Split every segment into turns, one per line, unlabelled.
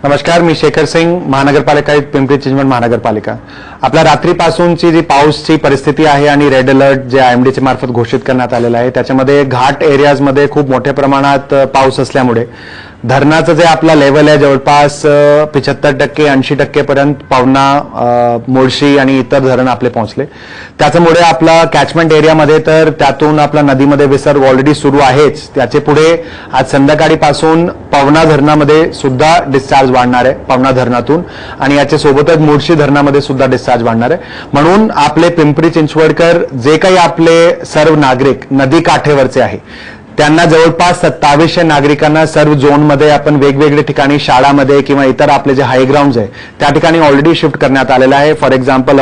नमस्कार, मी शेखर सिंग, महानगरपालिका आयुक्त, पिंपरी चिंचवड महानगरपालिका. आपल्या रात्रीपासूनची जी पाऊसची परिस्थिती आहे आणि रेड अलर्ट जे IMDच्या मार्फत घोषित करण्यात आलेला आहे त्याच्यामध्ये घाट एरियाजमध्ये खूप मोठ्या प्रमाणात पाऊस असल्यामुळे धरणाचं जे आपला लेवल आहे जवळपास 75% 80% पर्यंत पवना, मुळशी आणि इतर धरण आपले पोहोचले. त्याच्यामुळे आपला कॅचमेंट एरियामध्ये तर त्यातून आपला नदीमध्ये विसर्ग ऑलरेडी सुरू आहेच. त्याचे पुढे आज संध्याकाळीपासून पवना धरणामध्ये सुद्धा डिस्चार्ज वाढणार आहे पवना धरणातून, आणि याच्या सोबतच मुळशी धरणामध्ये सुद्धा डिस्चार्ज वाढणार आहे. म्हणून आपले पिंपरी चिंचवडकर जे काही आपले सर्व नागरिक नदी काठेवरचे आहे त्यांना जवळपास 2700 नागरिकांना सर्व झोनमध्ये आपण वेगवेगळे ठिकाणी शाळामध्ये किंवा इतर आपले जे हायग्राउंड्स आहे त्या ठिकाणी ऑलरेडी शिफ्ट करण्यात आलेलं आहे. फॉर एक्झाम्पल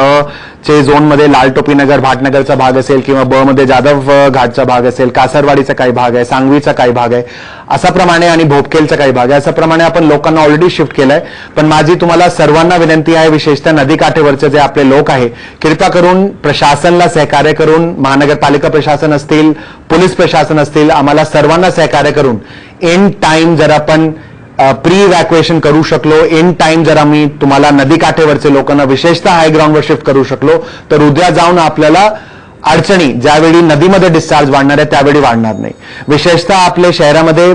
चे झोनमध्ये लालटोपीनगर भाटनगरचा भाग असेल किंवा ब मध्ये जाधव घाटचा भाग असेल, कासरवाडीचा काही भाग आहे, सांगवीचा काही भाग आहे, असाप्रमाणे आणि भोपकेलचा काही भाग आहे. असाप्रमाणे आपण लोकांना ऑलरेडी शिफ्ट केलंय. पण माझी तुम्हाला सर्वांना विनंती आहे, विशेषतः नदीकाठेवरचे जे आपले लोक आहे, कृपया करून प्रशासनाला सहकार्य करून, महानगरपालिका प्रशासन असतील, पोलीस प्रशासन असतील, आम्हाला सर्वांना सहकार्य करून इन टाइम जर आपण प्री इव्हॅक्युएशन करू शकलो, इन टाइम जर आम्ही तुम्हाला नदीकाठेवरचे लोकांना विशेषतः हाय ग्राउंडवर शिफ्ट करू शकलो तर उद्या जाऊन आपल्याला अडचणी ज्यावेळी नदीमध्ये डिस्चार्ज वाढणार आहे त्यावेळी वाढणार नाही. विशेषतः आपल्या शहरामध्ये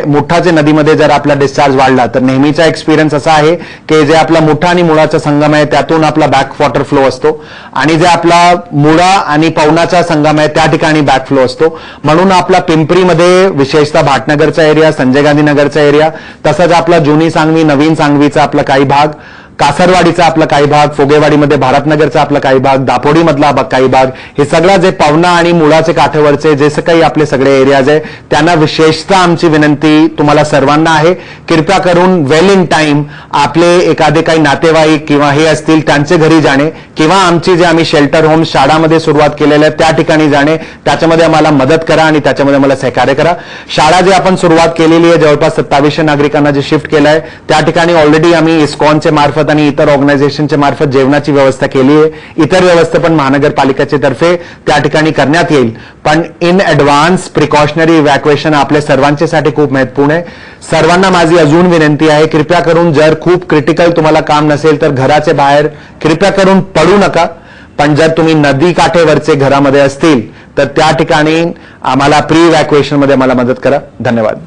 मुठाचे नदीमध्ये जर आपला डिस्चार्ज वाढला तर नेहमीचा एक्सपिरियन्स असा आहे की जे आपला मुठा आणि मुळाचा संगम आहे त्यातून आपला बॅक वॉटर फ्लो असतो, आणि जे आपला मुळा आणि पवनाचा संगम आहे त्या ठिकाणी बॅक फ्लो असतो. म्हणून आपला पिंपरीमध्ये विशेषतः भाटनगरचा एरिया, संजय गांधी नगरचा एरिया, तसंच आपला जुनी सांगवी, नवीन सांगवीचा आपला काही भाग, कासरवाडीचा आपला काही भाग, फोगेवाडीमध्ये भारतनगरचा आपला काही भाग, दापोडीमधला काही भाग, हे सगळं जे पवना आणि मुळाचे काठेवरचे जे काही आपले सगळे एरियाज आहे त्यांना विशेषतः आमची विनंती तुम्हाला सर्वांना आहे, कृपया करून वेल इन टाइम आपले एखादे काही नातेवाईक किंवा हे असतील त्यांचे घरी जाणे किंवा आमची जे आम्ही शेल्टर होम शाळामध्ये सुरुवात केलेल्या आहे त्या ठिकाणी जाणे, त्याच्यामध्ये आम्हाला मदत करा आणि त्याच्यामध्ये आम्हाला सहकार्य करा. शाळा जे आपण सुरुवात केलेली आहे जवळपास 2700 नागरिकांना जे शिफ्ट केलं आहे त्या ठिकाणी ऑलरेडी आम्ही इस्कॉनचे मार्फत आणि इतर ऑर्गनायझेशनच्या मार्फत जेवणाची व्यवस्था केली आहे. इतर व्यवस्था पण महानगरपालिकेच्या तर्फे त्या ठिकाणी करण्यात येईल. पण इन ऍडव्हान्स प्रिकॉशनरी इव्हॅक्युएशन आपल्या सर्वांच्यासाठी खूप महत्वपूर्ण आहे. सर्वांना माझी अजून विनंती आहे, कृपया करून जर खूप क्रिटिकल तुम्हाला काम नसेल तर घराचे बाहेर कृपया करून पडू नका. पण जर तुम्ही नदी काठेवरचे घरामध्ये असतील तर त्या ठिकाणी आम्हाला प्री इव्हॅक्युएशन मध्ये मला मदत करा. धन्यवाद.